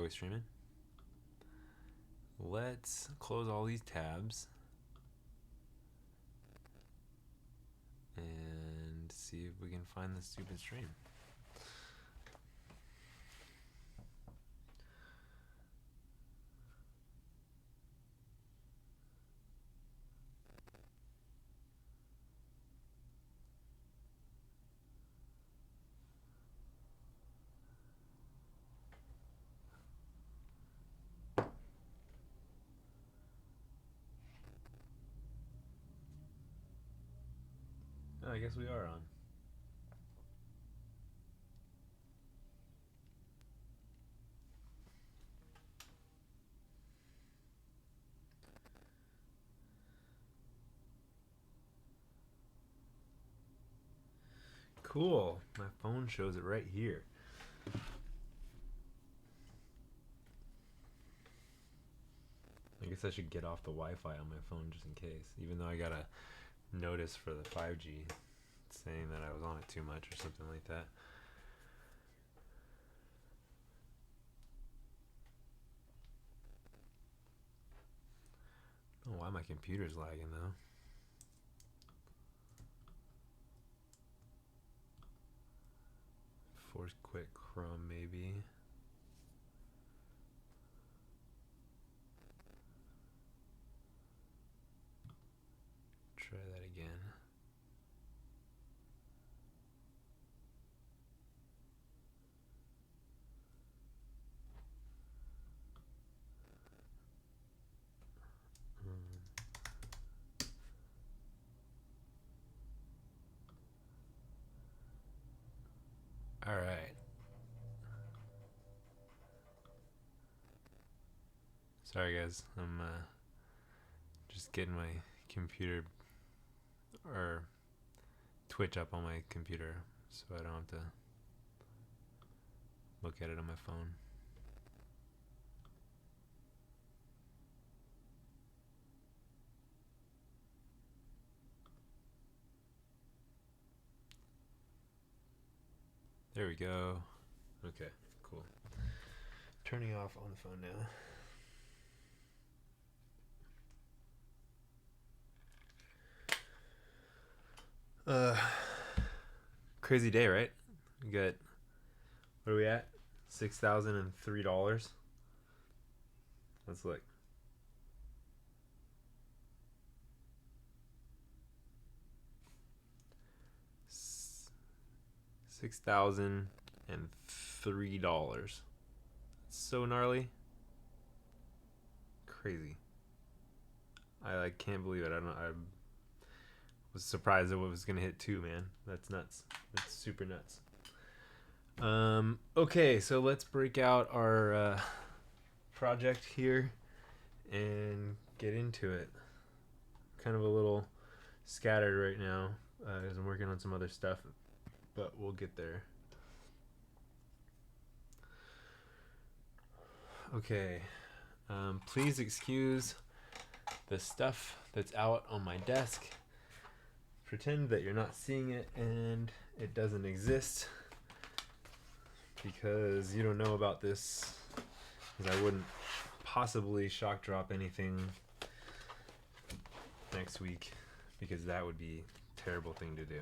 we streaming? Let's close all these tabs and see if we can find the stupid stream. Oh, I guess we are on. Cool. My phone shows it right here. I guess I should get off the Wi-Fi on my phone just in case, even though I got a notice for the 5G saying that I was on it too much or something like that. I don't know why my computer's lagging though. Force quit Chrome maybe. Try that again. All right. Sorry guys, I'm just getting my computer or Twitch up on my computer so I don't have to look at it on my phone. There we go. Okay, cool. Turning off on the phone now. Crazy day, right? We got, what are we at? $6,003. Let's look. $6,003. So gnarly. Crazy. I can't believe it. I was surprised that it was gonna hit 2, man. That's nuts. That's super nuts. Okay, so let's break out our project here and get into it. Kind of a little scattered right now as I'm working on some other stuff, but we'll get there. Okay, please excuse the stuff that's out on my desk. Pretend that you're not seeing it and it doesn't exist, because you don't know about this, because I wouldn't possibly shock drop anything next week, because that would be a terrible thing to do.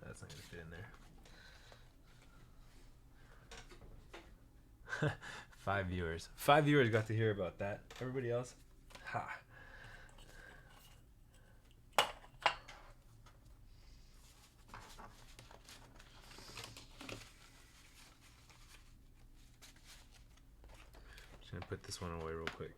That's not gonna fit in there. 5 viewers. 5 viewers got to hear about that. Everybody else, ha. Just gonna put this one away real quick.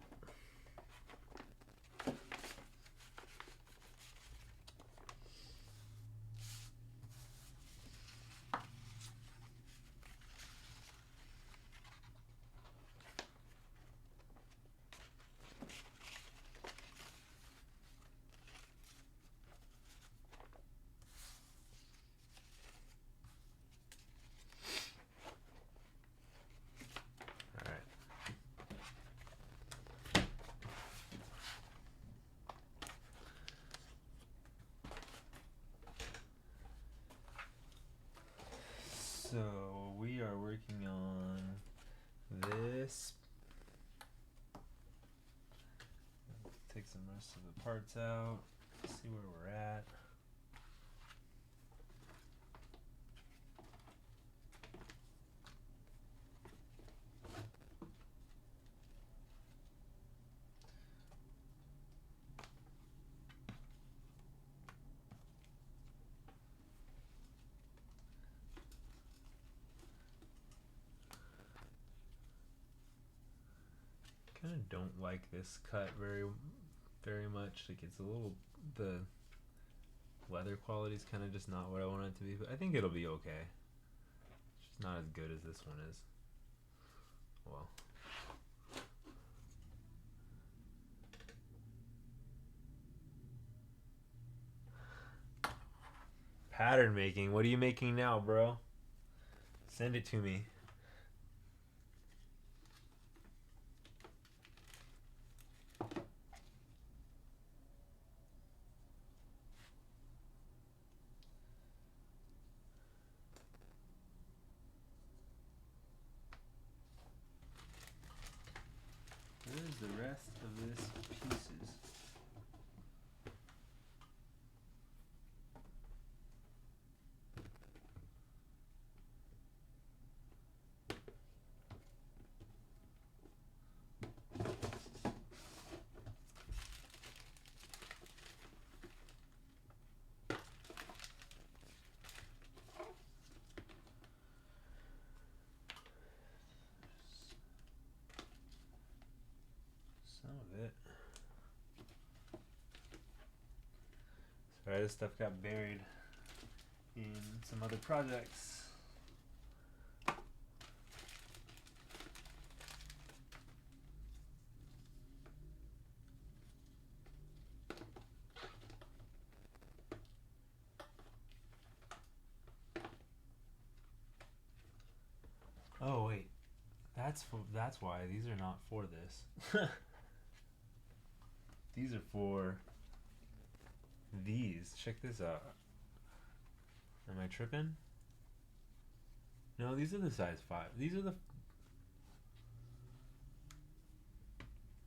So we are start working on this. Take some rest of the parts out, see where we're at. Kind of don't like this cut very much. Like it's a little, the leather quality is kind of just not what I want it to be, but I think it'll be okay. It's just not as good as this one is. Well, pattern making. What are you making now, bro? Send it to me. Where's the rest of this pieces? Some of it. Sorry, this stuff got buried in some other projects. Oh wait, that's why these are not for this. These are for these. Check this out. Am I tripping? No, these are the size 5. These are the.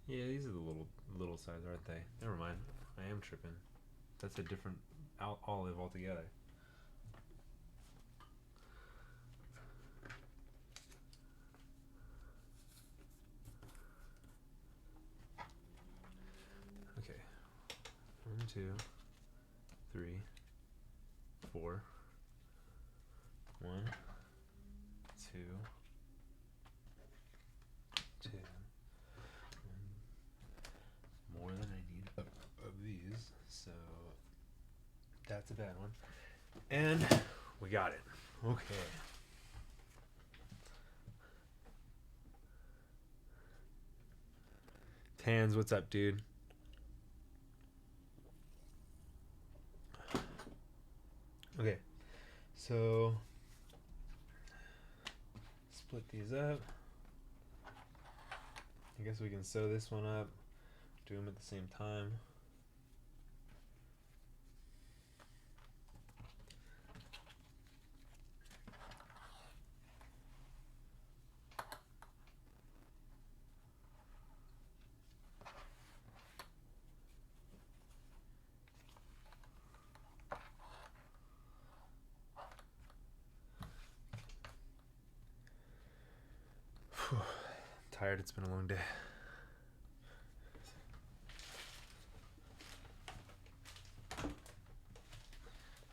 Yeah, these are the little size, aren't they? Never mind. I am tripping. That's a different olive altogether. Okay. 1, 2, 3, 4. 1, 2, 2. More than I need of these, so that's a bad one. And we got it. Okay. Tans, what's up, dude? Okay, so split these up. I guess we can sew this one up, do them at the same time. Tired, it's been a long day.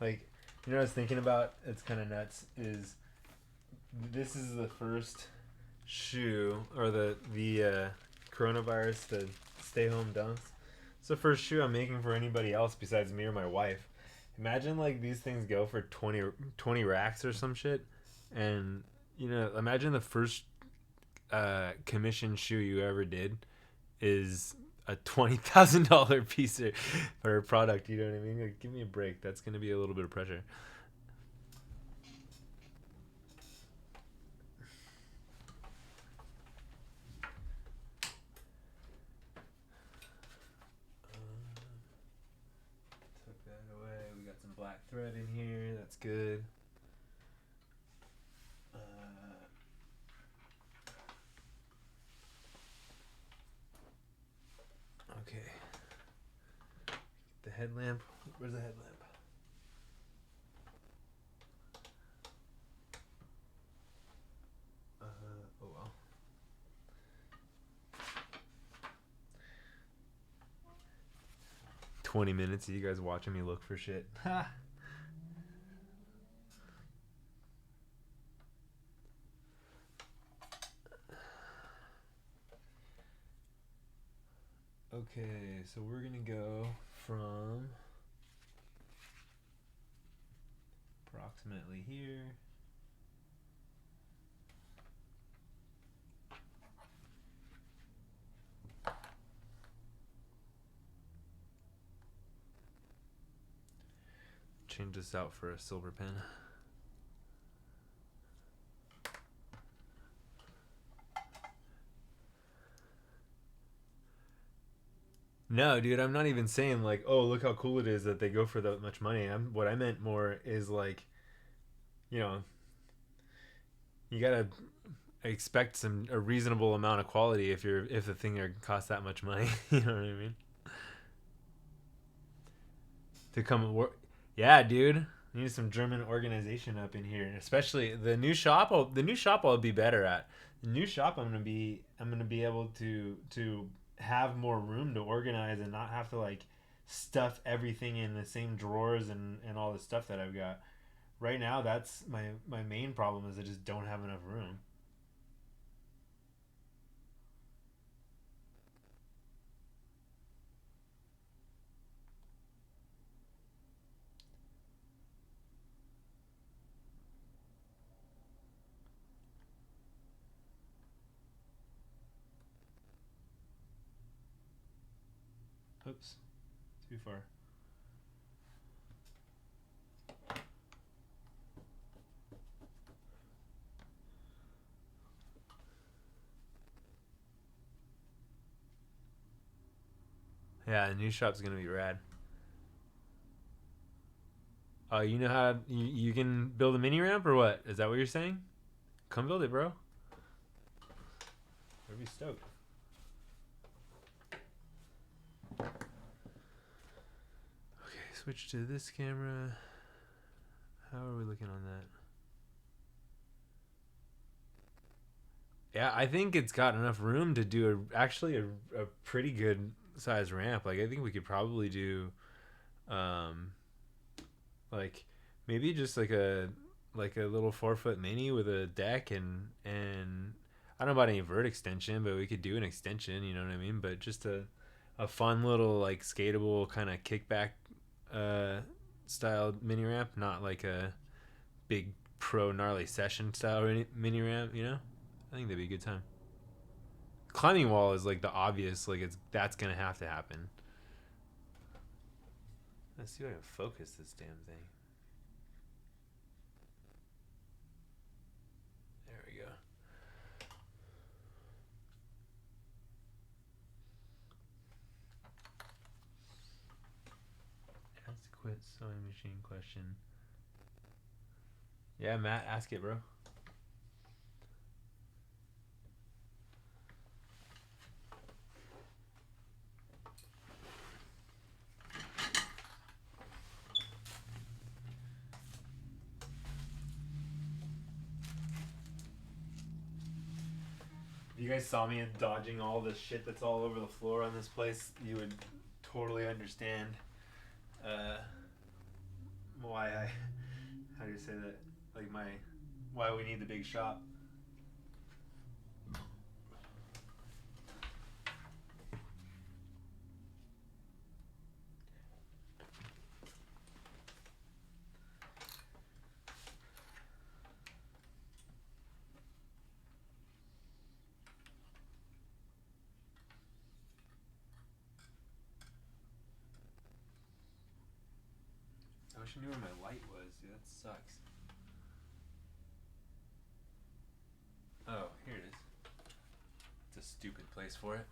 Like, you know what I was thinking about? It's kind of nuts. Is this is the first shoe, or the coronavirus, the stay home dunks. It's the first shoe I'm making for anybody else besides me or my wife. Imagine like these things go for 20 racks or some shit, and you know, imagine the first commission shoe you ever did is a $20,000 piece or a product. You know what I mean? Like, give me a break. That's gonna be a little bit of pressure. Tuck that away. We got some black thread in here. That's good. headlamp. Where's the headlamp? Oh well. $20 of you guys watching me look for shit. Ha! Okay, so we're gonna go from approximately here. Change this out for a silver pen. No, dude, I'm not even saying like, oh, look how cool it is that they go for that much money. What I meant more is like, you know, you gotta expect a reasonable amount of quality if the thing costs that much money. You know what I mean? To come and work, yeah, dude. Need some German organization up in here, especially the new shop. The new shop I'll be better at. The new shop I'm gonna be able to have more room to organize and not have to like stuff everything in the same drawers and all the stuff that I've got. Right now, that's my main problem is I just don't have enough room. Oops, too far. Yeah, the new shop's gonna be rad. Oh, you know how you can build a mini ramp or what? Is that what you're saying? Come build it, bro. I'd be stoked. Okay, switch to this camera. How are we looking on that? Yeah, I think it's got enough room to do actually a pretty good size ramp. Like I think we could probably do like maybe just like a little 4-foot mini with a deck and I don't know about any vert extension, but we could do an extension, you know what I mean? But just a fun little like skatable kind of kickback style mini ramp, not like a big pro gnarly session style mini ramp, you know? I think that'd be a good time. Climbing wall is like the obvious, like that's gonna have to happen. Let's see if I can focus this damn thing. There we go. Ask quit sewing machine question. Yeah, Matt, ask it, bro. If you guys saw me dodging all the shit that's all over the floor on this place, you would totally understand why how do you say that? Like why we need the big shop. I wish I knew where my light was, dude. That sucks. Oh, here it is. It's a stupid place for it.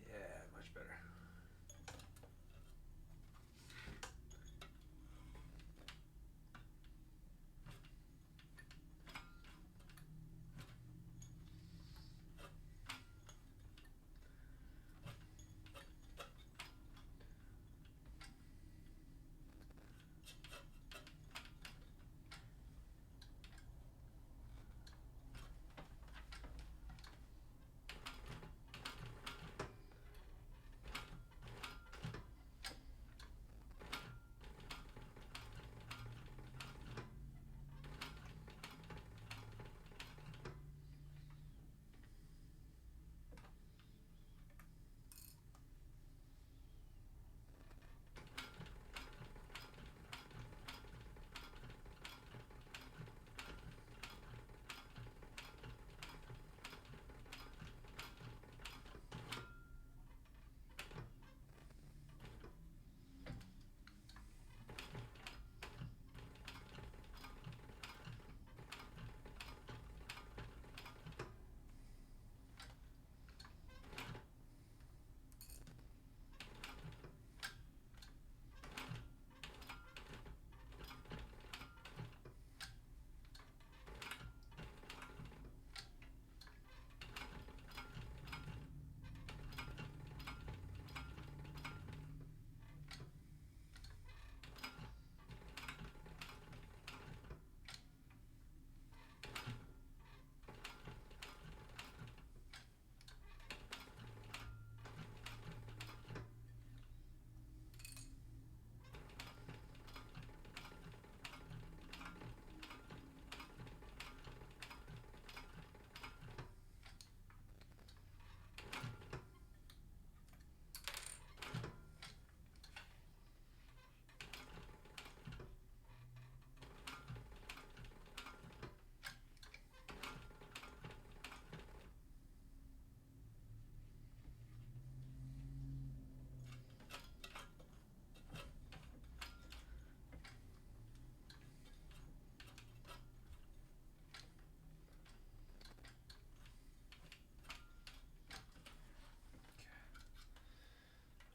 Yeah, much better.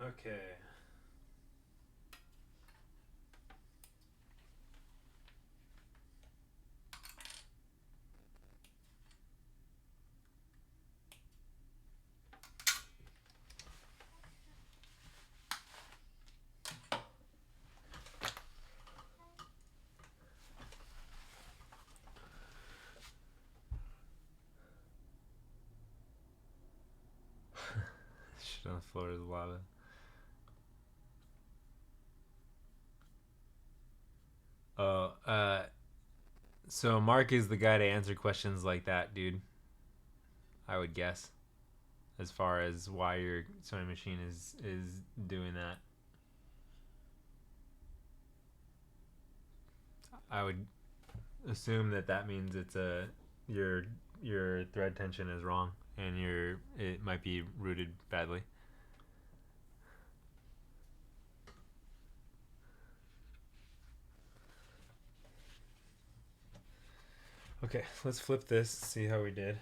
Okay. Shit on the floor is lava. Oh, so Mark is the guy to answer questions like that, dude. I would guess, as far as why your sewing machine is doing that. I would assume that means it's your thread tension is wrong and it might be routed badly. Okay, let's flip this, see how we did.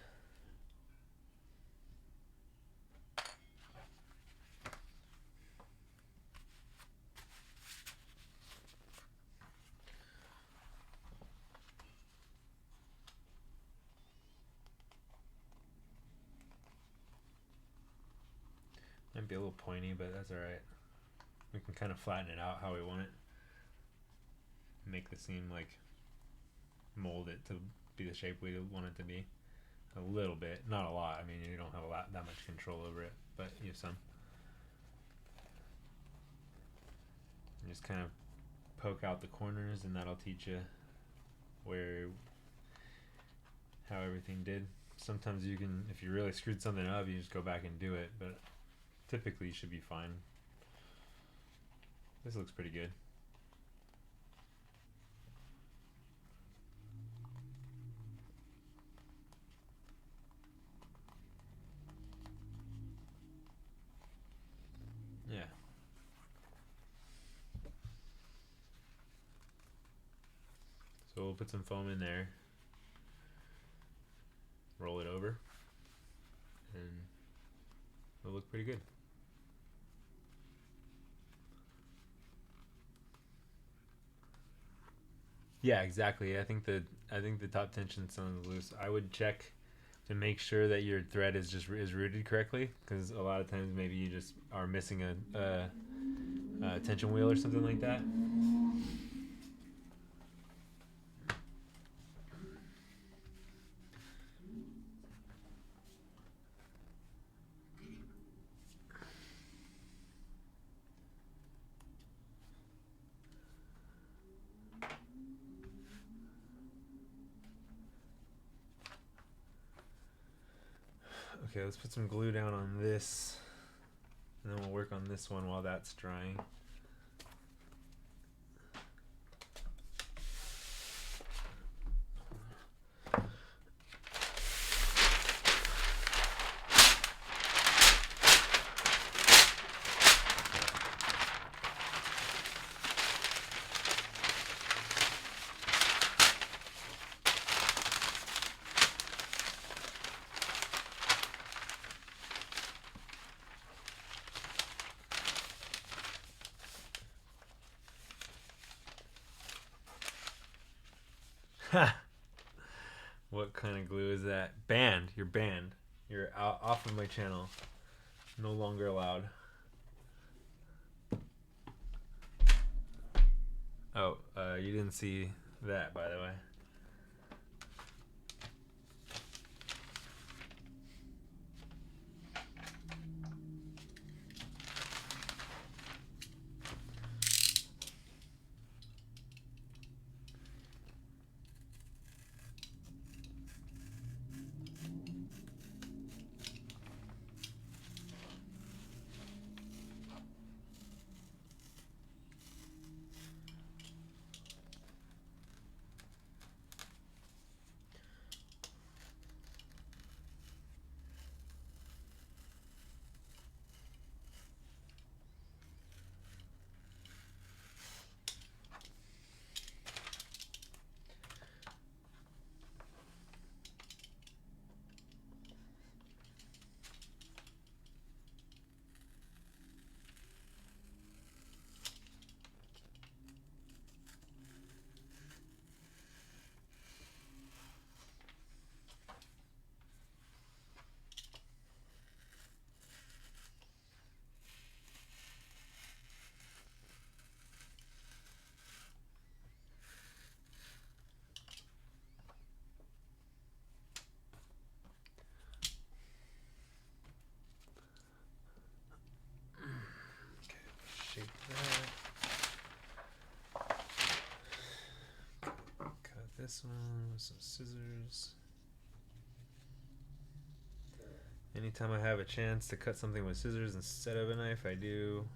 Might be a little pointy, but that's alright. We can kind of flatten it out how we want it. Make the seam like mold it to be the shape we want it to be. A little bit, not a lot. I mean, you don't have that much control over it, but you have some. You just kind of poke out the corners, and that'll teach you how everything did. Sometimes you can, if you really screwed something up, you just go back and do it, but typically you should be fine. This looks pretty good. Yeah. So we'll put some foam in there, roll it over, and it'll look pretty good. Yeah, exactly. I think the top tension sounds loose. I would check to make sure that your thread is routed correctly, because a lot of times maybe you just are missing a tension wheel or something like that. Okay, let's put some glue down on this, and then we'll work on this one while that's drying. What kind of glue is that? Banned. You're banned. You're off of my channel. No longer allowed. Oh, you didn't see that, by the way. this one with some scissors. Anytime I have a chance to cut something with scissors instead of a knife, I do.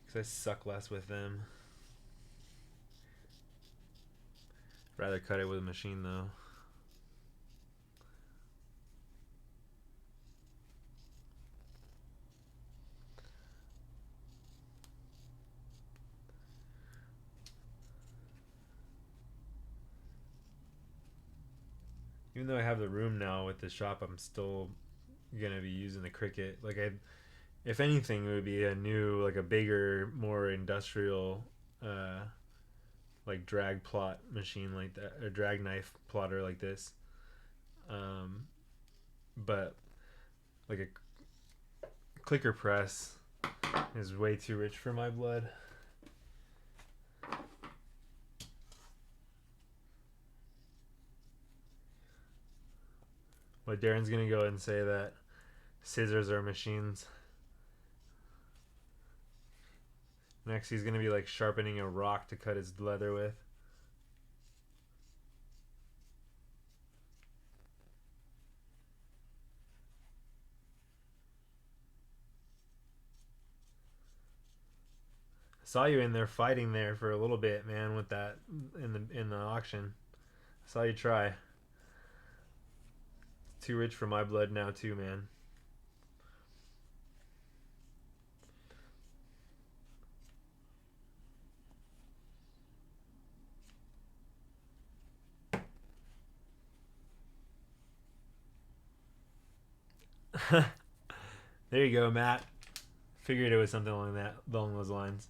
Because I suck less with them. Rather cut it with a machine though. Even though I have the room now with the shop, I'm still gonna be using the Cricut. Like if anything, it would be a new, like a bigger, more industrial, like drag plot machine like that, a drag knife plotter like this. But like a clicker press is way too rich for my blood. But Darren's gonna go and say that scissors are machines. Next, he's gonna be like sharpening a rock to cut his leather with. Saw you in there fighting there for a little bit, man, with that in the auction. Saw you try. Too rich for my blood now too, man. There you go, Matt. Figured it was something along those lines.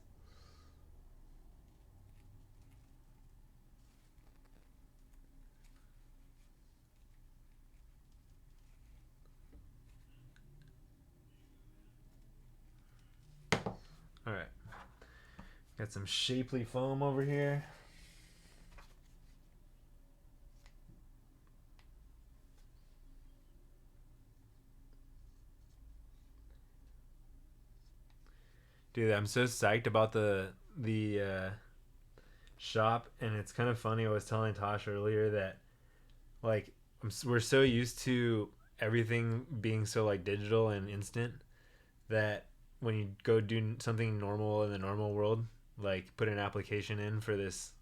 All right. Got some shapely foam over here. Dude, I'm so psyched about the shop, and it's kind of funny. I was telling Tosh earlier that like we're so used to everything being so like digital and instant that when you go do something normal in the normal world, like put an application in for this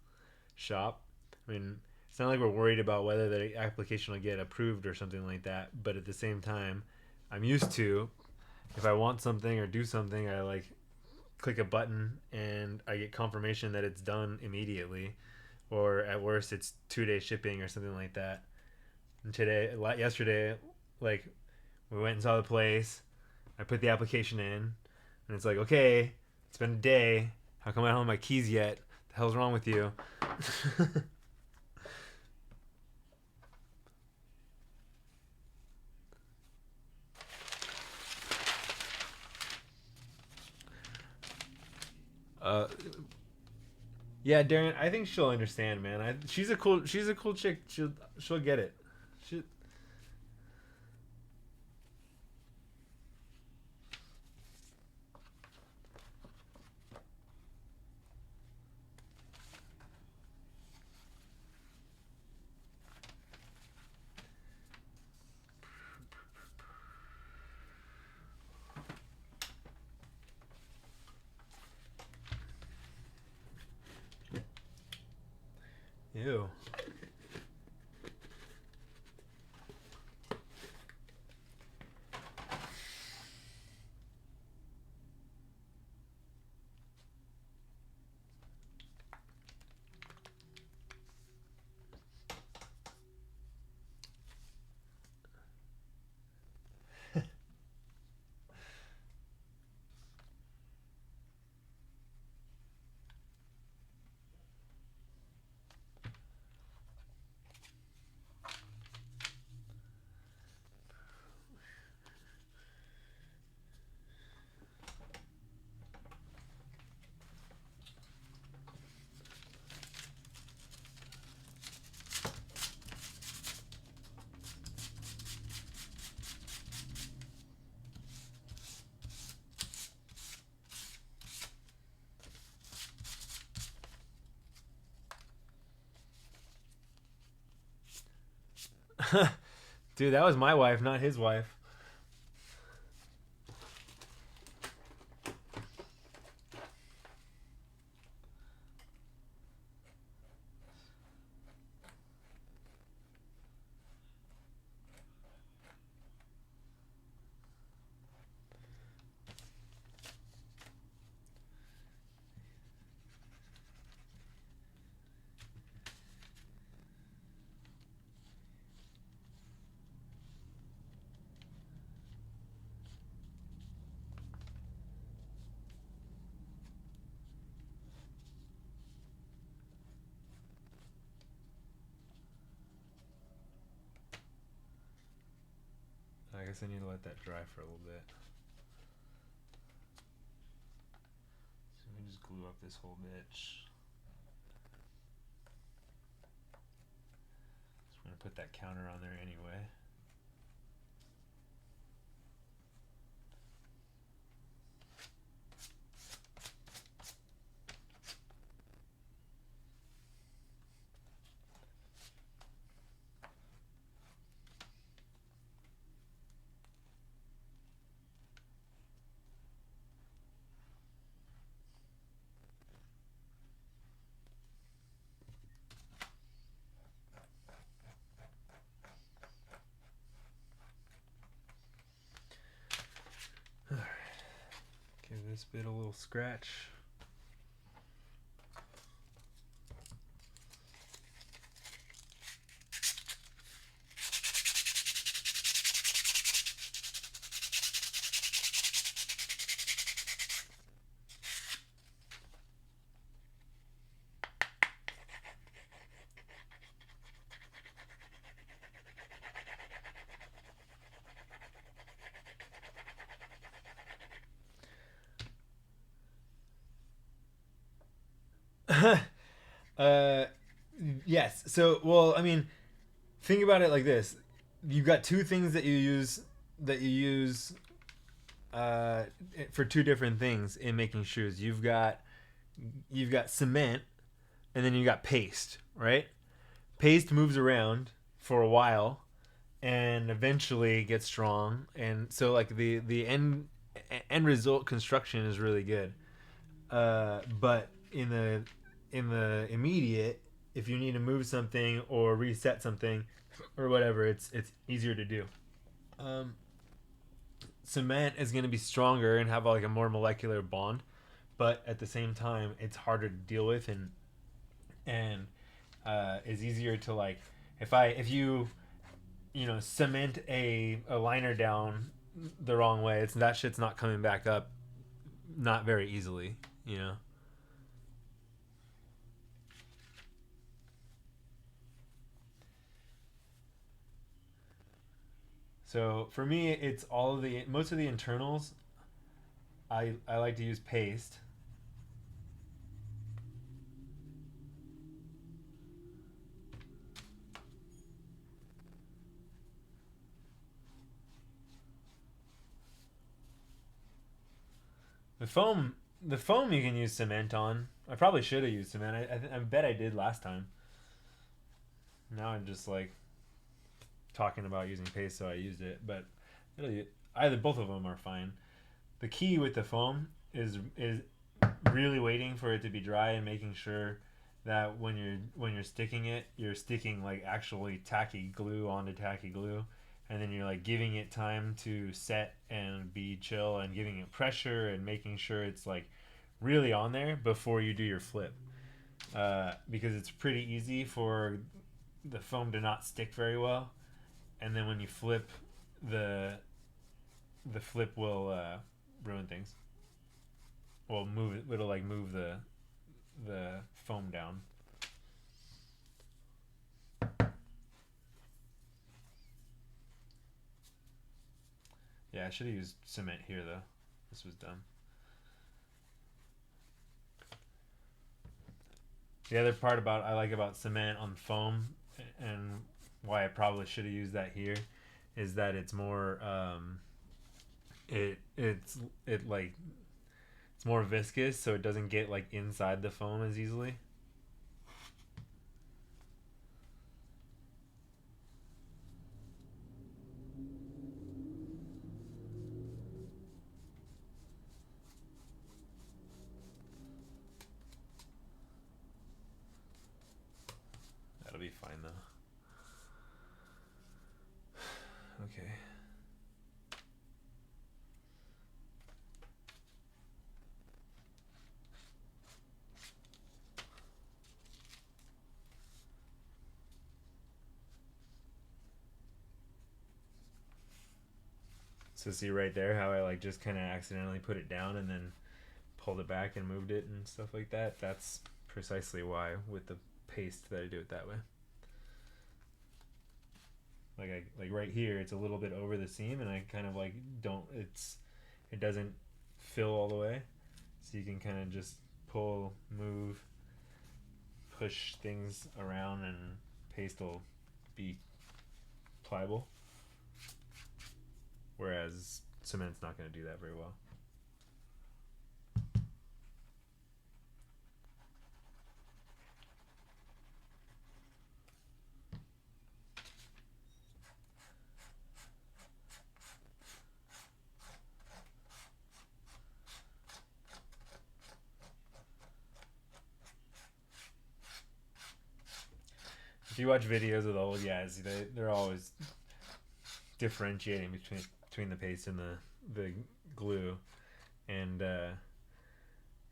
shop, I mean, it's not like we're worried about whether the application will get approved or something like that, but at the same time, I'm used to, if I want something or do something, I like click a button and I get confirmation that it's done immediately, or at worst it's 2-day shipping or something like that. And yesterday, like, we went and saw the place, I put the application in, and it's like, okay, it's been a day, how come I don't have my keys yet? The hell's wrong with you? uh yeah, Darren, I think she'll understand, man. She's a cool chick. She'll get it. She, ew. Dude, that was my wife, not his wife. I guess I need to let that dry for a little bit. So let me just glue up this whole bitch. So I'm gonna put that counter on there anyway. Give this bit a little scratch. Yes. So, well, I mean, think about it like this: you've got two things that you use uh, for two different things in making shoes. You've got cement, and then you got paste, right? Paste moves around for a while, and eventually gets strong, and so like the end result construction is really good. But in the immediate, if you need to move something or reset something or whatever, it's easier to do. Um, Cement is going to be stronger and have like a more molecular bond, but at the same time, it's harder to deal with and is easier to like if you cement a liner down the wrong way, it's that shit's not coming back up not very easily, you know. So for me, it's all of the most of the internals. I like to use paste. The foam you can use cement on. I probably should have used cement. I bet I did last time. Now I'm just like talking about using paste, so I used it. But really, either both of them are fine. The key with the foam is really waiting for it to be dry and making sure that when you're sticking it, you're sticking like actually tacky glue onto tacky glue, and then you're like giving it time to set and be chill and giving it pressure and making sure it's like really on there before you do your flip, because it's pretty easy for the foam to not stick very well, and then when you flip, the the flip will ruin things. Well, move it. It'll like move the foam down. Yeah, I should have used cement here though. This was dumb. The other part about I like about cement on foam, and why I probably should have used that here, is that it's more it like it's more viscous, so it doesn't get like inside the foam as easily. That'll be fine though. Okay. So see right there how I like just kind of accidentally put it down and then pulled it back and moved it and stuff like that? That's precisely why with the paste that I do it that way. Like right here, it's a little bit over the seam, and I kind of like it doesn't fill all the way, so you can kind of just pull, move, push things around, and paste will be pliable. Whereas cement's not going to do that very well. If you watch videos of the old guys, they're always differentiating between the paste and the glue, and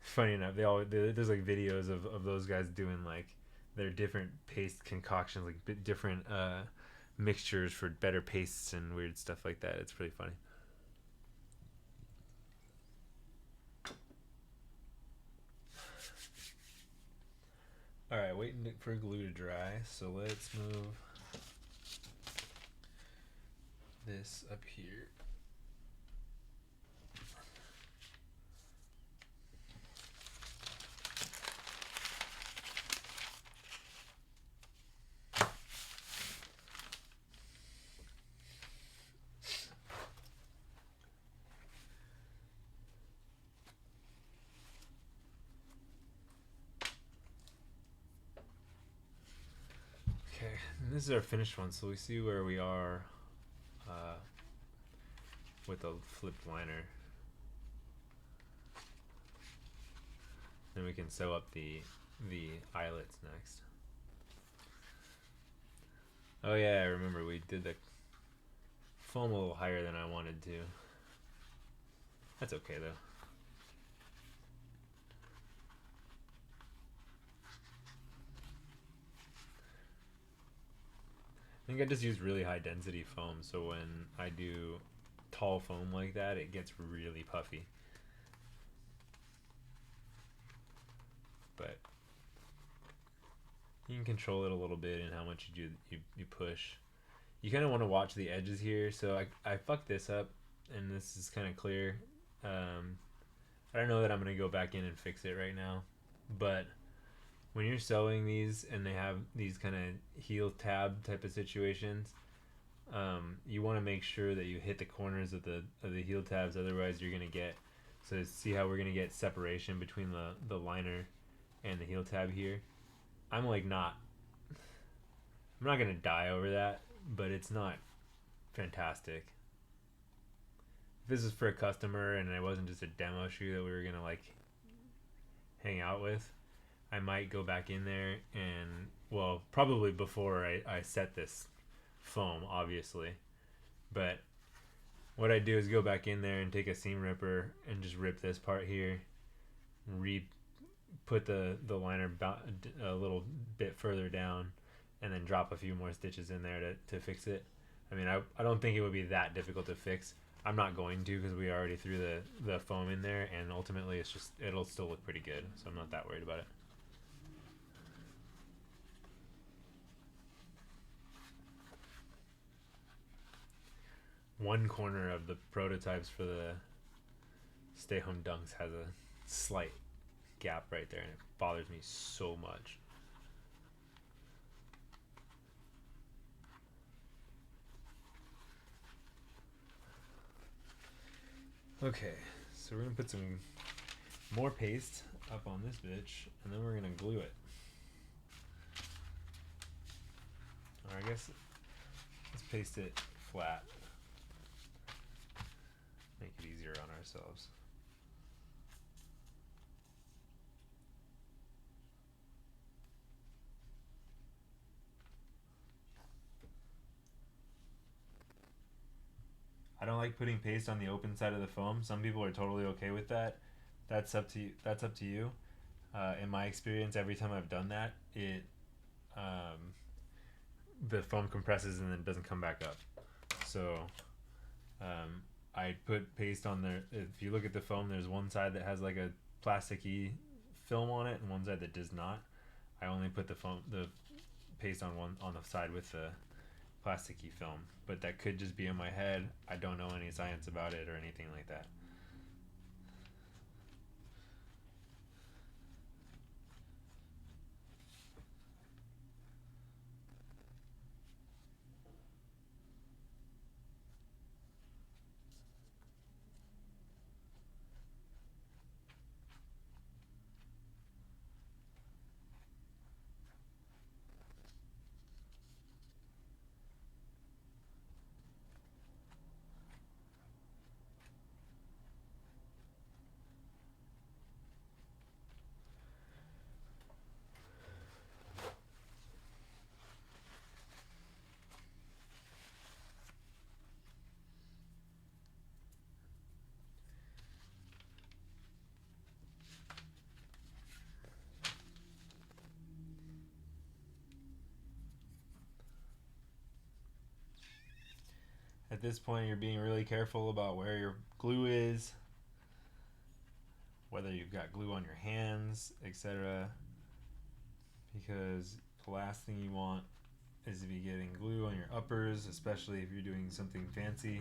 funny enough, there's like videos of those guys doing like their different paste concoctions, like different mixtures for better pastes and weird stuff like that. It's pretty funny. Alright, waiting for glue to dry, so let's move this up here. Okay, and this is our finished one, so we see where we are with the flipped liner. Then we can sew up the eyelets next. Oh yeah, I remember we did the foam a little higher than I wanted to. That's okay though. I think I just use really high density foam, so when I do tall foam like that, it gets really puffy. But you can control it a little bit and how much you push. You kind of want to watch the edges here. So I fucked this up, and this is kind of clear. I don't know that I'm gonna go back in and fix it right now, but when you're sewing these and they have these kind of heel tab type of situations, you want to make sure that you hit the corners of the heel tabs. Otherwise, you're gonna get, so see how we're gonna get separation between the liner and the heel tab here. I'm not gonna die over that, but it's not fantastic. If this is for a customer and it wasn't just a demo shoe that we were gonna like hang out with, I might go back in there and, well, probably before I set this foam, obviously. But what I do is go back in there and take a seam ripper and just rip this part here, put the liner a little bit further down, and then drop a few more stitches in there to fix it. I mean, I don't think it would be that difficult to fix. I'm not going to, because we already threw the foam in there, and ultimately it'll still look pretty good, so I'm not that worried about it. One corner of the prototypes for the Stay Home Dunks has a slight gap right there, and it bothers me so much. Okay, so we're gonna put some more paste up on this bitch, and then we're gonna glue it. Or I guess let's paste it flat. Make it easier on ourselves. don't like putting paste on the open side of the foam. Some people are totally okay with that. That's up to you. That's up to you. In my experience, every time I've done that, the foam compresses and then doesn't come back up. So I put paste on there. If you look at the foam, there's one side that has like a plasticky film on it and one side that does not. I only put the paste on the side with the plasticky film, but that could just be in my head. I don't know any science about it or anything like that. At this point, you're being really careful about where your glue is, whether you've got glue on your hands, etc. Because the last thing you want is to be getting glue on your uppers, especially if you're doing something fancy.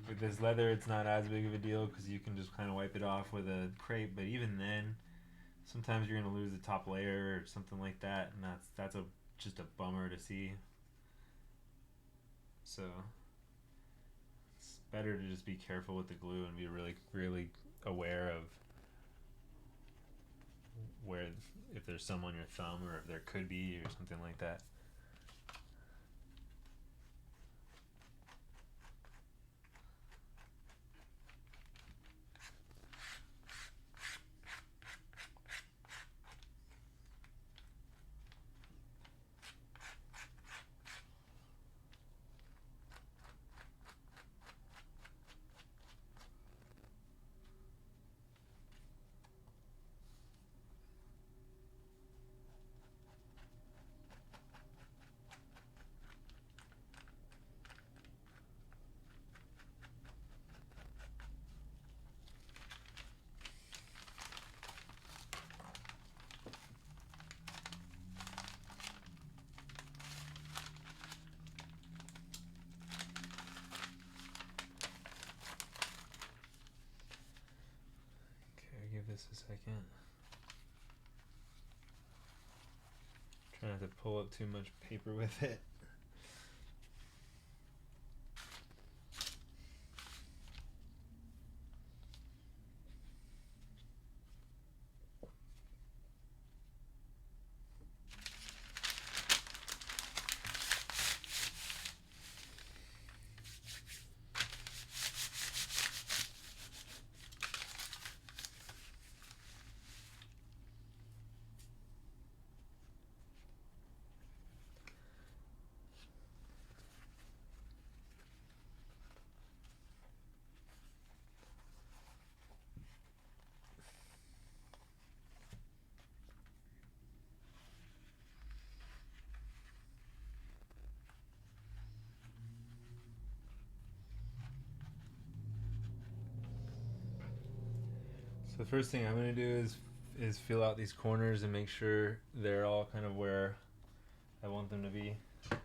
With this leather, it's not as big of a deal because you can just kind of wipe it off with a crepe, but even then, sometimes you're going to lose the top layer or something like that, and that's just a bummer to see. So it's better to just be careful with the glue and be really, really aware of where, if there's some on your thumb or if there could be or something like that. Give this a second. Try not to pull up too much paper with it. So the first thing I'm going to do is fill out these corners and make sure they're all kind of where I want them to be. I'm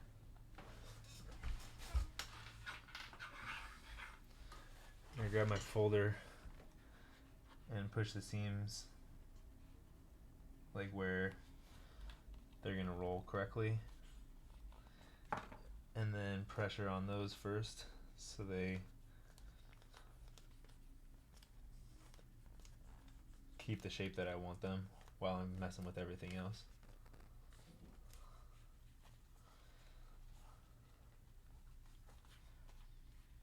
going to grab my folder and push the seams like where they're going to roll correctly, and then pressure on those first so they keep the shape that I want them while I'm messing with everything else.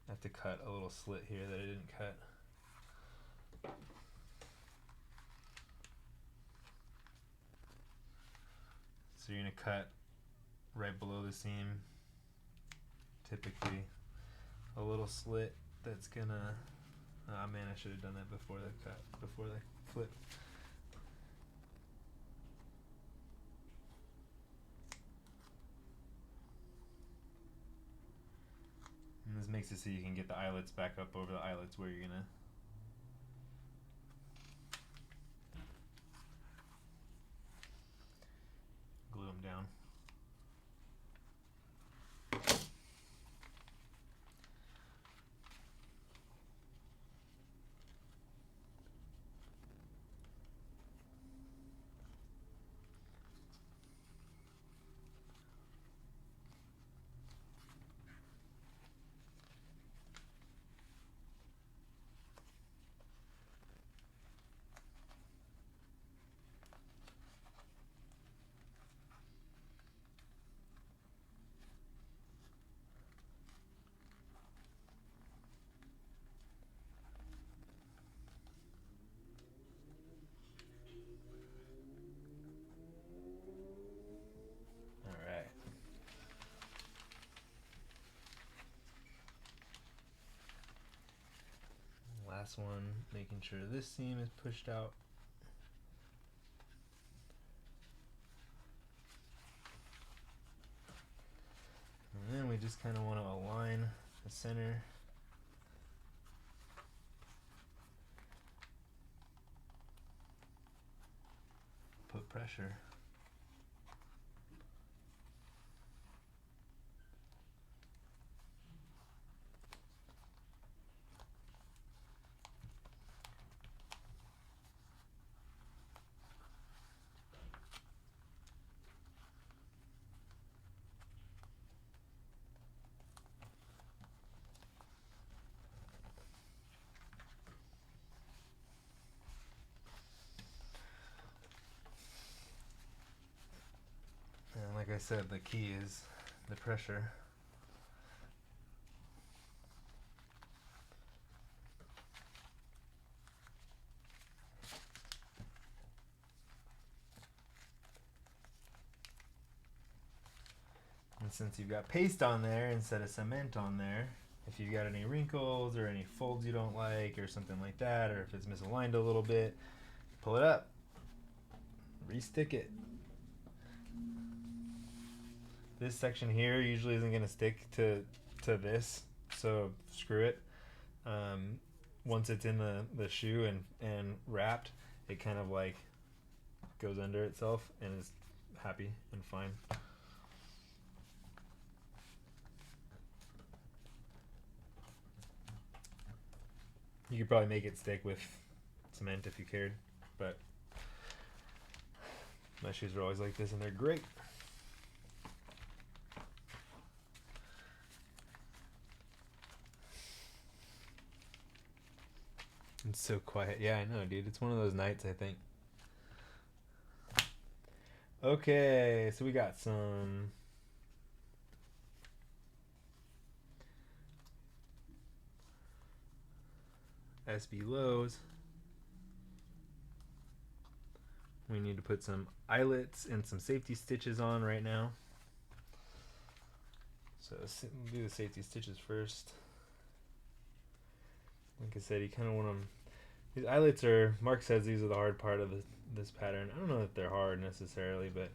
I have to cut a little slit here that I didn't cut. So you're going to cut right below the seam, typically a little slit that's gonna, ah man, I should have done that before the cut, before the flip. And this makes it so you can get the eyelets back up over the eyelets where you're gonna glue them down. Last one, making sure this seam is pushed out. And then we just kind of want to align the center. Put pressure. And like I said, the key is the pressure. And since you've got paste on there instead of cement on there, if you've got any wrinkles or any folds you don't like or something like that, or if it's misaligned a little bit, pull it up, re-stick it. This section here usually isn't going to stick to this, so screw it. Once it's in the shoe and wrapped, it kind of like goes under itself and is happy and fine. You could probably make it stick with cement if you cared, but my shoes are always like this and they're great. It's so quiet. Yeah, I know, dude. It's one of those nights, I think. Okay, so we got some SB lows. We need to put some eyelets and some safety stitches on right now. So we'll do the safety stitches first. Like I said, you kind of want them. These eyelets are, Mark says these are the hard part of this pattern. I don't know that they're hard necessarily, but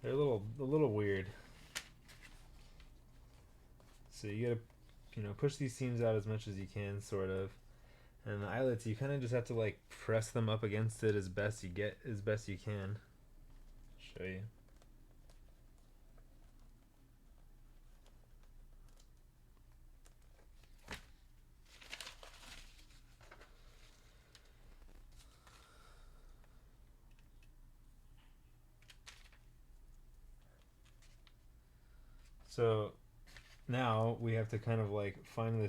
they're a little weird. So you gotta, push these seams out as much as you can, sort of. And the eyelets, you kind of just have to like press them up against it as best you can. Show you. So now we have to kind of like find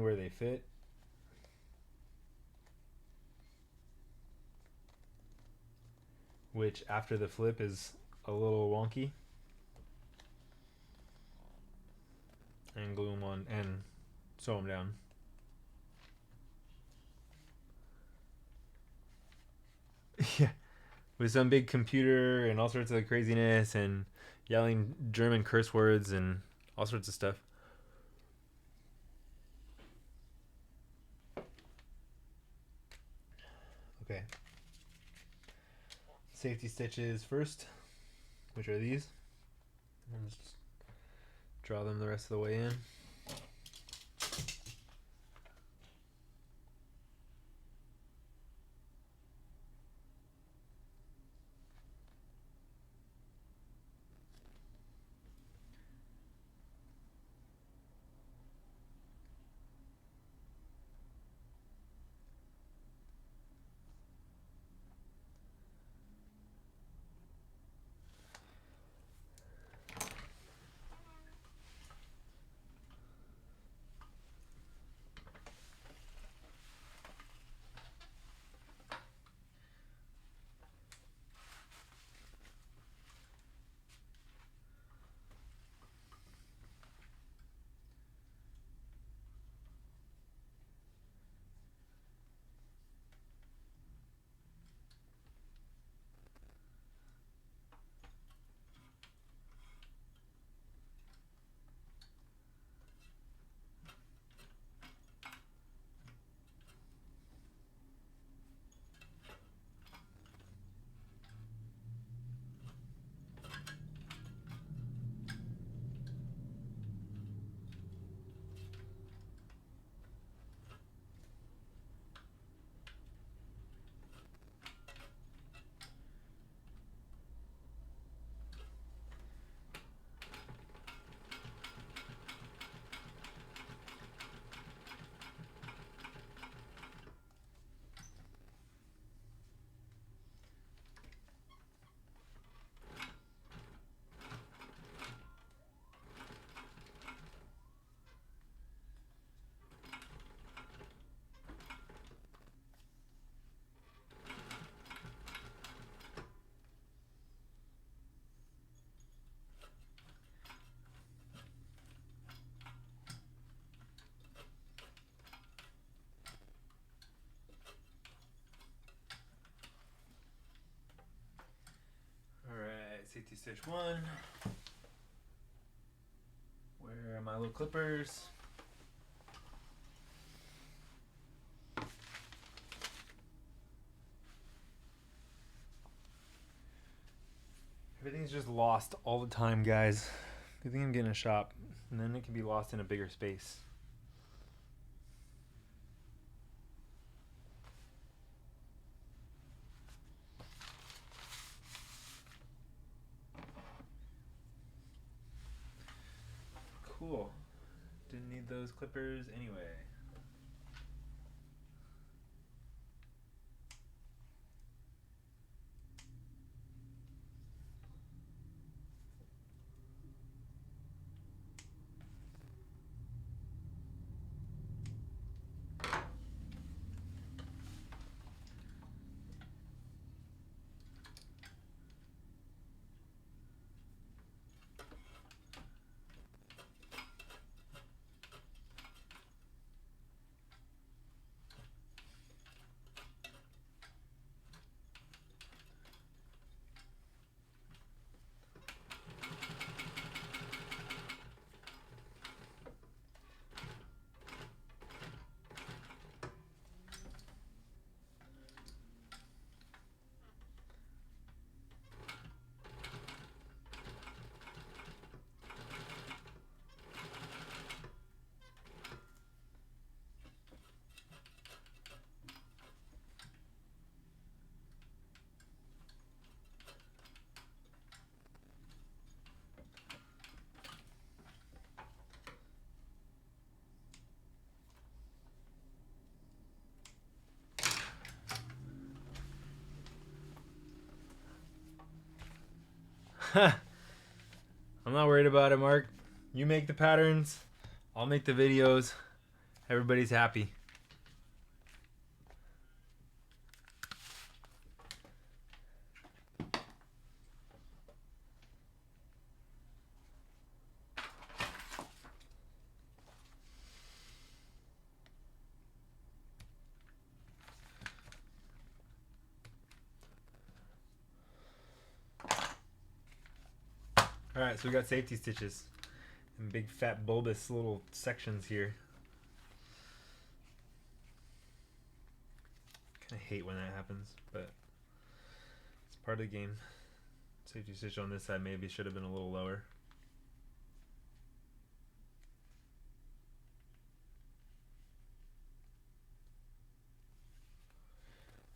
where they fit. Which after the flip is a little wonky. And glue them on and sew them down. Yeah. With some big computer and all sorts of craziness, and yelling German curse words and all sorts of stuff. Okay. Safety stitches first, which are these. I'll just draw them the rest of the way in. Safety stitch 1. Where are my little clippers? Everything's just lost all the time, guys. Good thing I'm getting a shop, and then it can be lost in a bigger space. Cool. Didn't need those clippers anyway. I'm not worried about it, Mark. You make the patterns, I'll make the videos. Everybody's happy. Alright, so we got safety stitches and big fat bulbous little sections here. Kinda hate when that happens, but it's part of the game. Safety stitch on this side maybe should have been a little lower.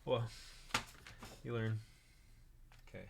Well, you learn. Okay.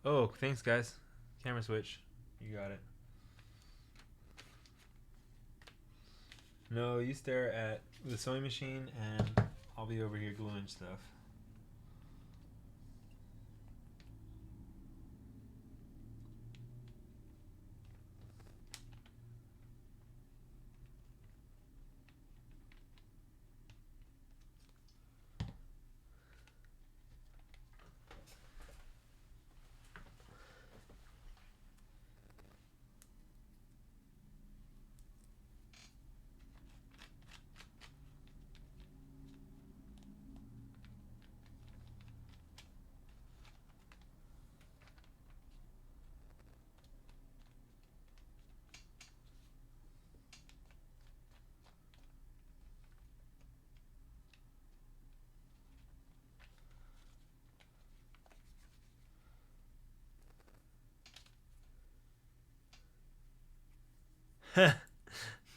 Oh, thanks guys. Camera switch. You got it. No, you stare at the sewing machine and I'll be over here gluing stuff.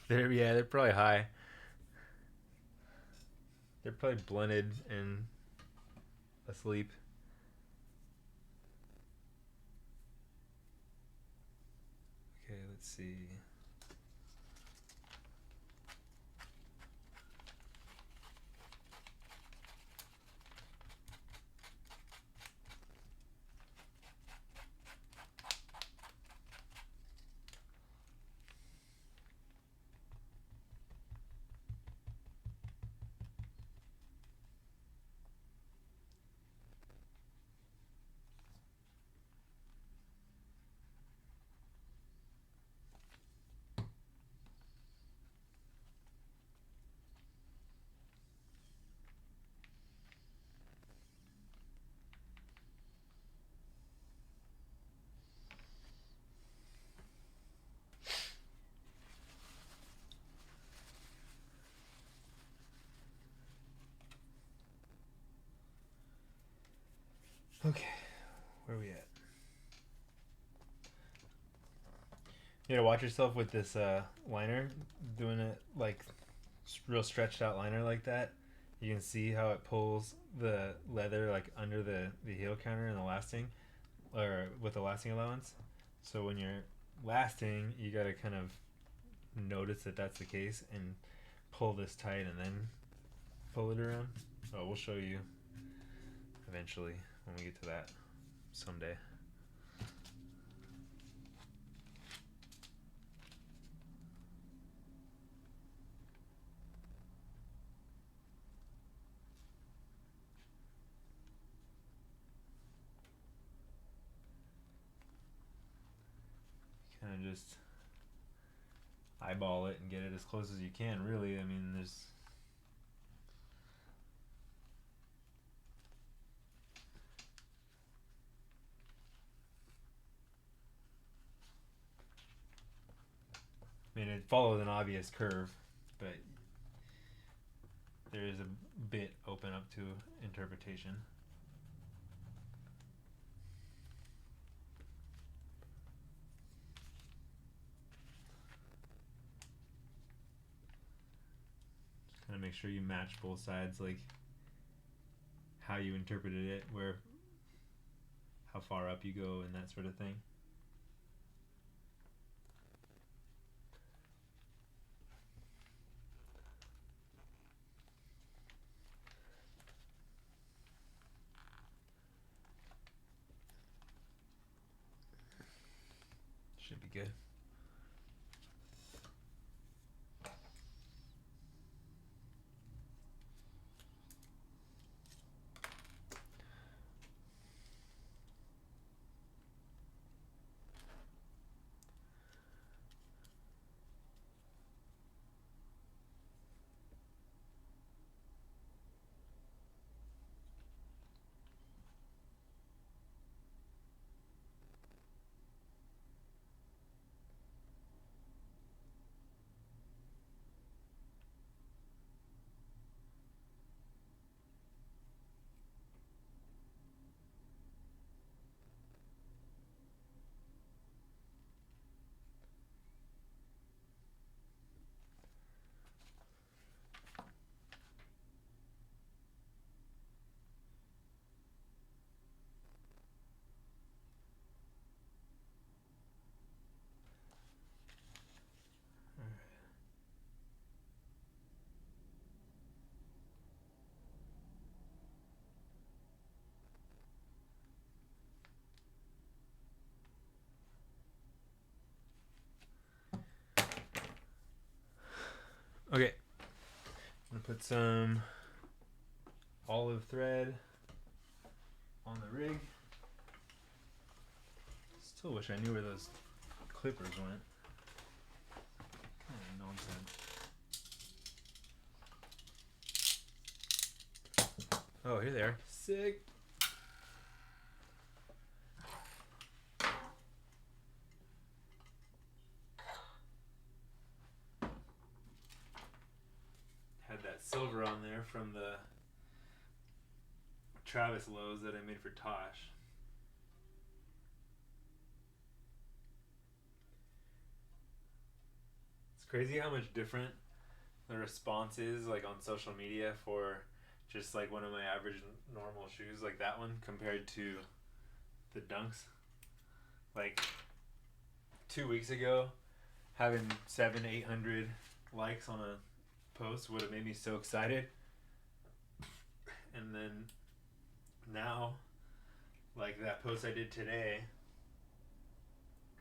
They're probably high. They're probably blended and asleep. Okay, let's see. Okay, where are we at? You gotta watch yourself with this liner, doing it like real stretched out liner like that. You can see how it pulls the leather like under the heel counter and the lasting, or with the lasting allowance. So when you're lasting, you gotta kind of notice that that's the case and pull this tight and then pull it around. Oh, we'll show you eventually when we get to that someday. Kind of just eyeball it and get it as close as you can, really. I mean, there's it follows an obvious curve, but there is a bit open up to interpretation. Just kind of make sure you match both sides, like how you interpreted it, where how far up you go and that sort of thing. Should be good. Okay, I'm gonna put some olive thread on the rig. Still wish I knew where those clippers went. Kind of nonsense. Oh, here they are. Sick. Had that silver on there from the Travis lows that I made for Tosh. It's crazy how much different the response is like on social media for just like one of my average normal shoes like that one compared to the Dunks. Like 2 weeks ago, having 700-800 likes on a post would have made me so excited, and then now, like that post I did today,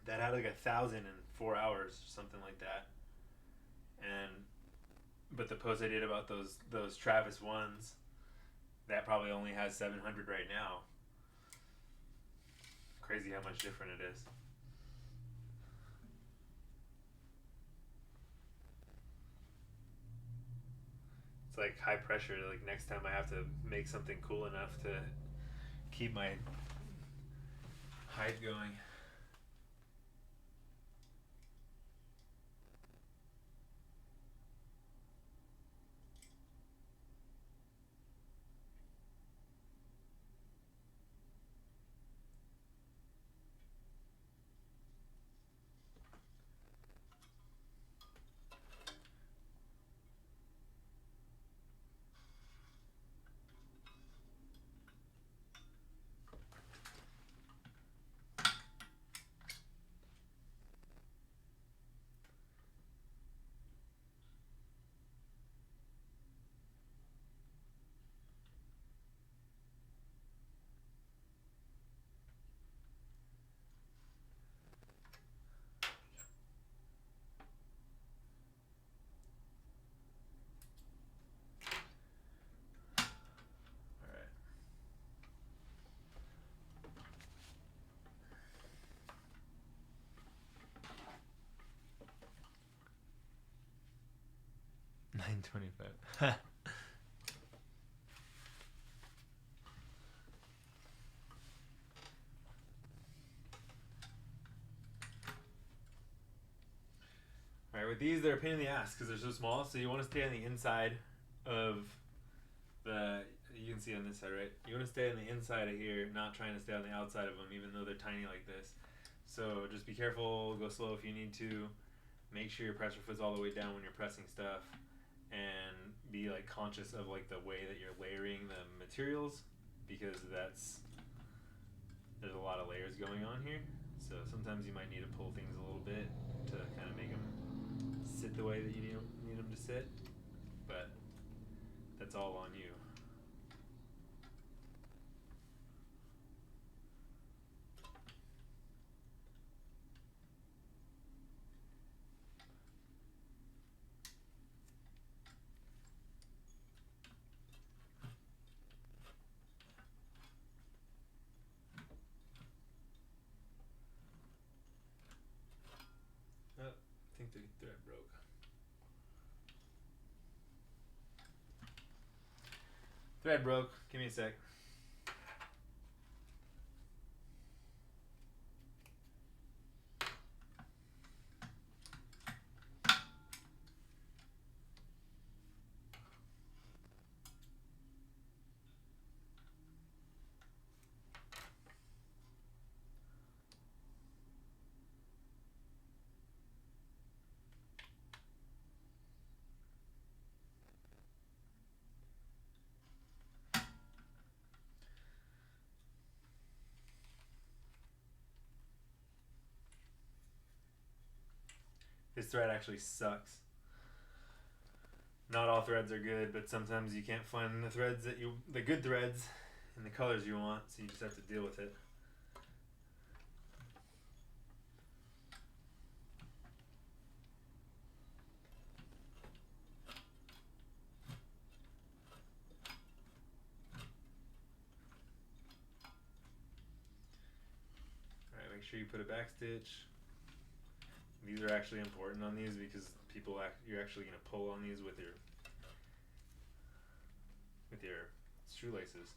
that had like 1,000 in 4 hours or something like that. And but the post I did about those Travis ones, that probably only has 700 right now. Crazy how much different it is. It's like high pressure. Like next time I have to make something cool enough to keep my height going. $9.25. Alright, with these, they're a pain in the ass because they're so small, so you want to stay on the inside of the, you can see on this side, right? You want to stay on the inside of here, not trying to stay on the outside of them, even though they're tiny like this. So just be careful, go slow if you need to. Make sure your pressure foot's all the way down when you're pressing stuff, and be like conscious of like the way that you're layering the materials, because that's there's a lot of layers going on here, so sometimes you might need to pull things a little bit to kind of make them sit the way that you need them to sit, but that's all on you. Oh, I think the thread broke. Thread broke. Give me a sec. This thread actually sucks. Not all threads are good, but sometimes you can't find the good threads and the colors you want, so you just have to deal with it. Alright, make sure you put a back stitch. These are actually important on these because you're actually going to pull on these with your shoelaces.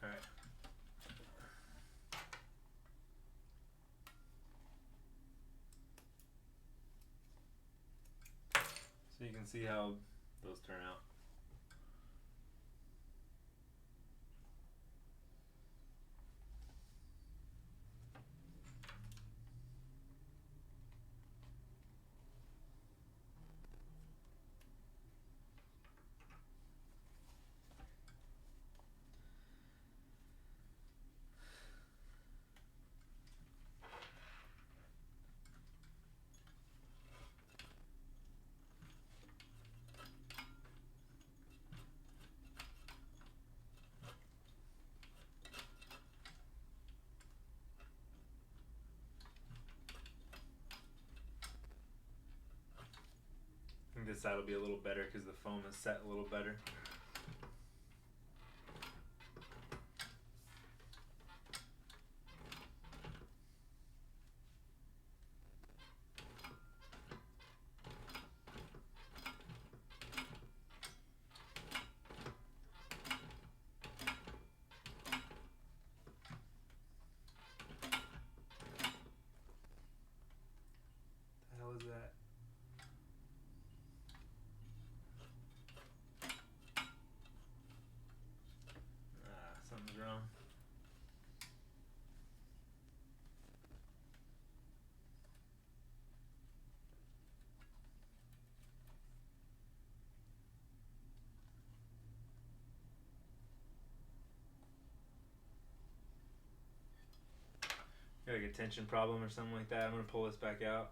Alright. So you can see how those turn out. I think this side will be a little better because the foam is set a little better. a tension problem or something like that. I'm going to pull this back out.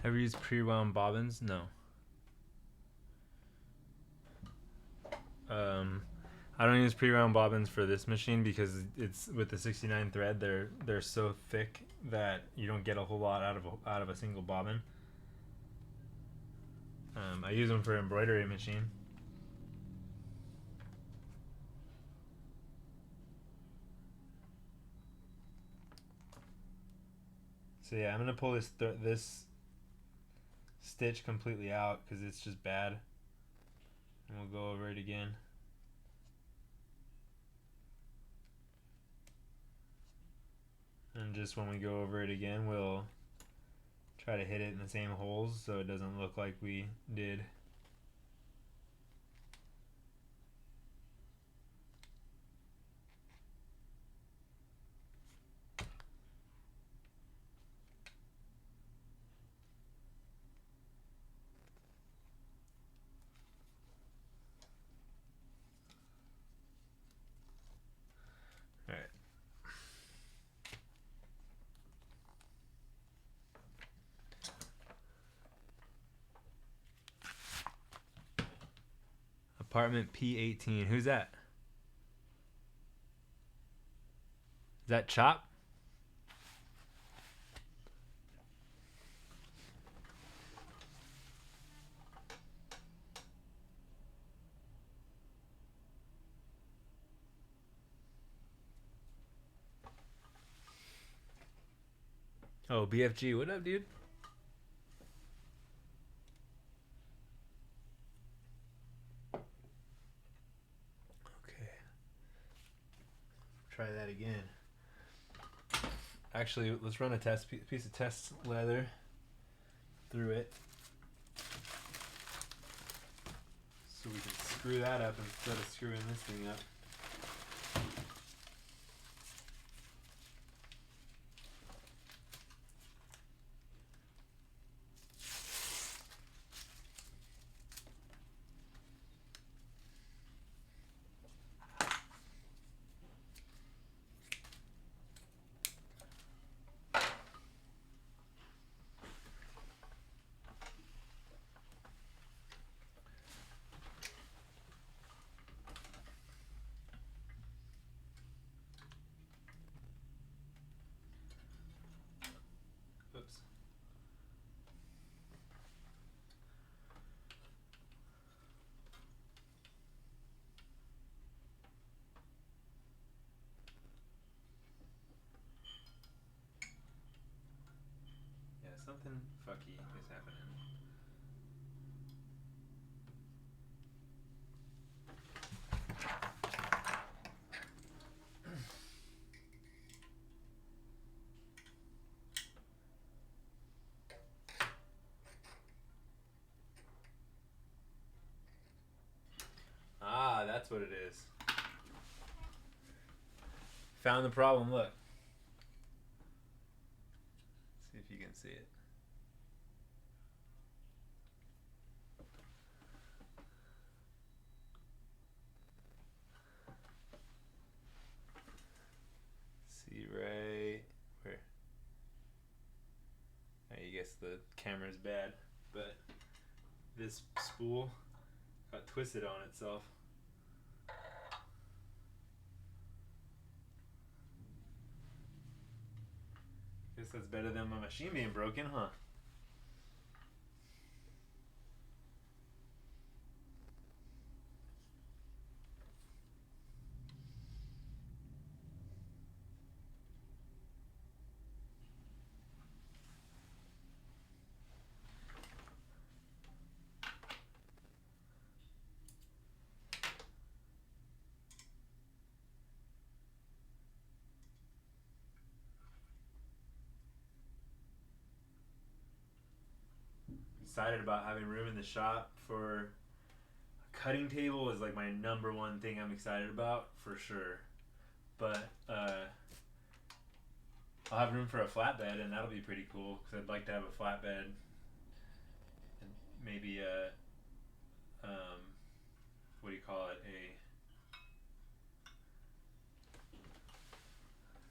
Ever use pre-wound bobbins? No. I don't use pre-wound bobbins for this machine because it's with the 69 thread. They're so thick that you don't get a whole lot out of a single bobbin. I use them for embroidery machine. So yeah, I'm gonna pull this stitch completely out because it's just bad, and we'll go over it again. And just when we go over it again, we'll try to hit it in the same holes so it doesn't look like we did. Alright. Apartment P18. Who's that? Is that Chop? Oh, BFG. What up, dude? Okay. Try that again. Actually, let's run a piece of test leather through it so we can screw that up instead of screwing this thing up. Oops. Yeah, something fucky is happening. Ah, that's what it is. Found the problem, look. See if you can see it. See right where? I guess the camera's bad, but this spool got twisted on itself. Guess that's better than my machine being broken, huh? excited about having room in the shop for a cutting table. Is like my number one thing I'm excited about for sure. But I'll have room for a flatbed, and that'll be pretty cool because I'd like to have a flatbed and maybe a what do you call it, a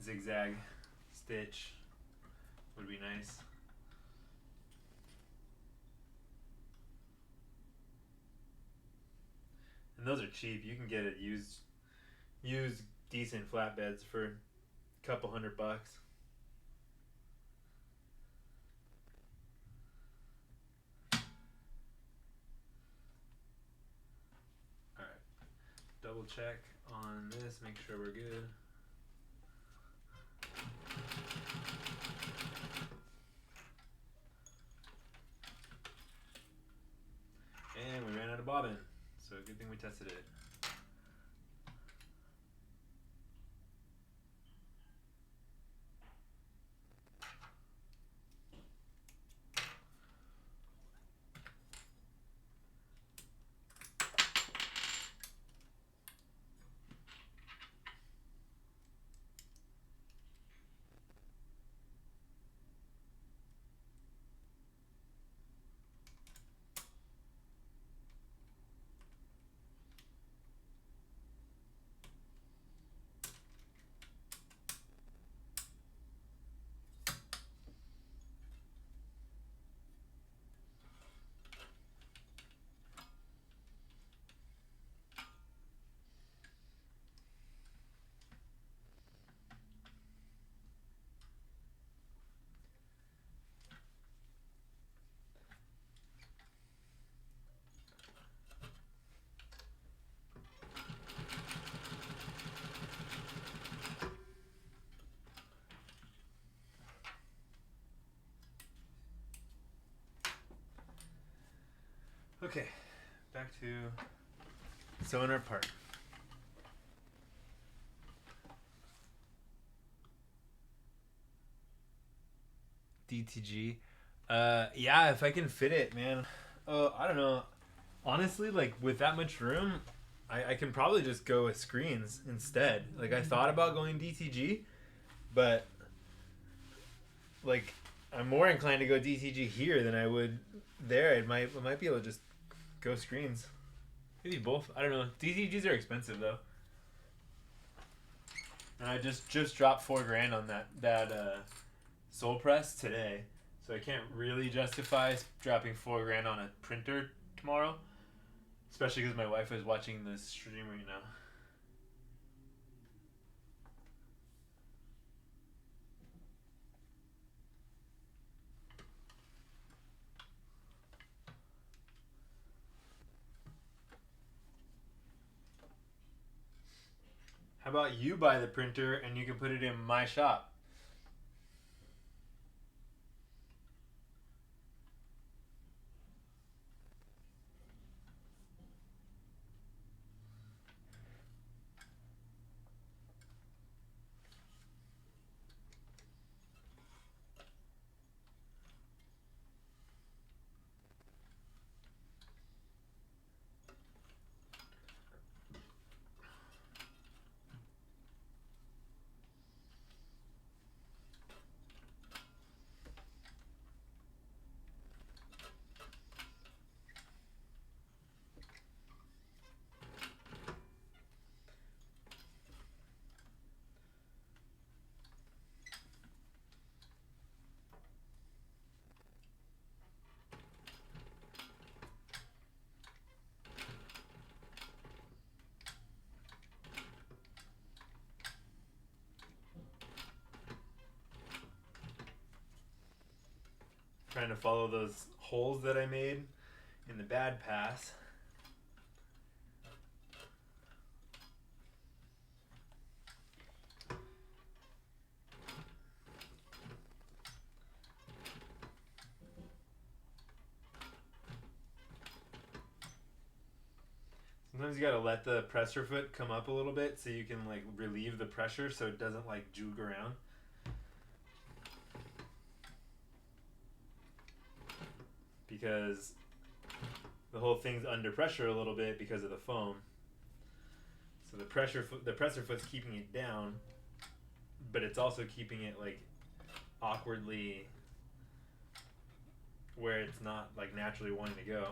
zigzag stitch would be nice. And those are cheap. You can get it used decent flatbeds for a couple $100. Alright. Double check on this, make sure we're good. And we ran out of bobbin, so good thing we tested it. Okay, back to sewing our part. DTG. Yeah, if I can fit it, man. I don't know. Honestly, like with that much room, I can probably just go with screens instead. Like I thought about going DTG, but like I'm more inclined to go DTG here than I would there. I might be able to just go screens. Maybe both. I don't know. DTGs are expensive though. And I just dropped $4,000 on that sole press today, so I can't really justify dropping $4,000 on a printer tomorrow, especially because my wife is watching this stream right now. How about you buy the printer and you can put it in my shop? Trying to follow those holes that I made in the bad pass. Sometimes you gotta let the presser foot come up a little bit so you can like relieve the pressure so it doesn't like juke around. Be because the whole thing's under pressure a little bit because of the foam. So the presser foot's keeping it down, but it's also keeping it like awkwardly where it's not like naturally wanting to go.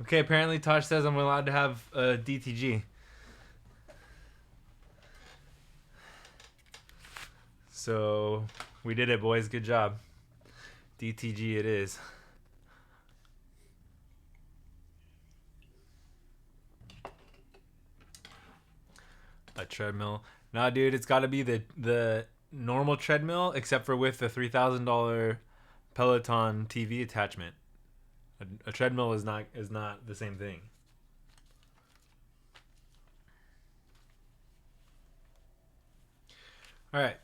Okay, apparently Tosh says I'm allowed to have a DTG. So we did it, boys. Good job. DTG it is. A treadmill. Nah, dude, it's got to be the normal treadmill, except for with the $3,000 Peloton TV attachment. A treadmill is not the same thing. All right.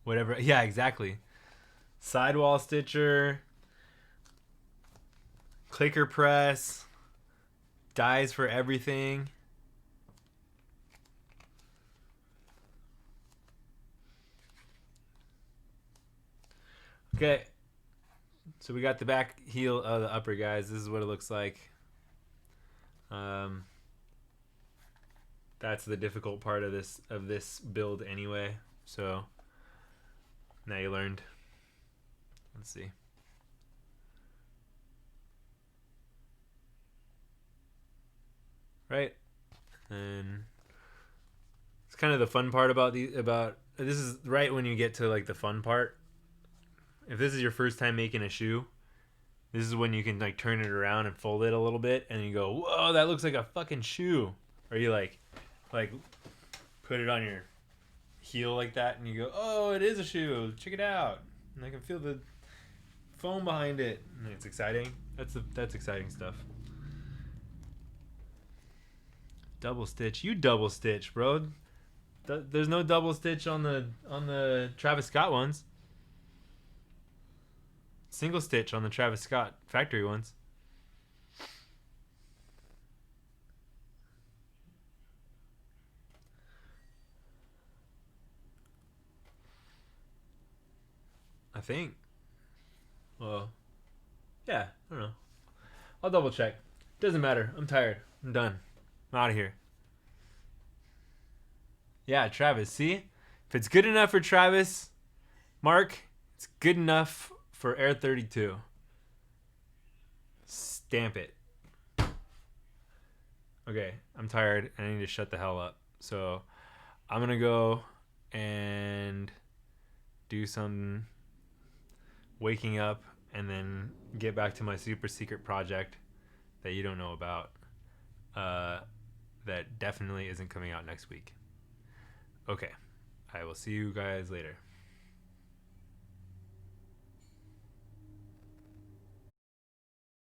Whatever. Yeah, exactly. Sidewall stitcher, clicker press, dies for everything. Okay, so we got the back heel of the upper, guys. This is what it looks like. That's the difficult part of this build anyway. So now you learned. Let's see. Right, and it's kind of the fun part about this is right when you get to like the fun part. If this is your first time making a shoe, this is when you can like turn it around and fold it a little bit, and you go, "Whoa, that looks like a fucking shoe." Or you like put it on your heel like that, and you go, "Oh, it is a shoe. Check it out." And I can feel the foam behind it, and it's exciting. That's exciting stuff. Double stitch, you double stitch, bro. There's no double stitch on the Travis Scott ones. Single stitch on the Travis Scott factory ones. I think. Well, yeah, I don't know. I'll double check. Doesn't matter. I'm tired. I'm done. I'm out of here. Yeah, Travis. See? If it's good enough for Travis, Mark, it's good enough for Air 32. Stamp it. Okay, I'm tired. I need to shut the hell up. So I'm going to go and do some waking up and then get back to my super secret project that you don't know about. That definitely isn't coming out next week. Okay, I will see you guys later.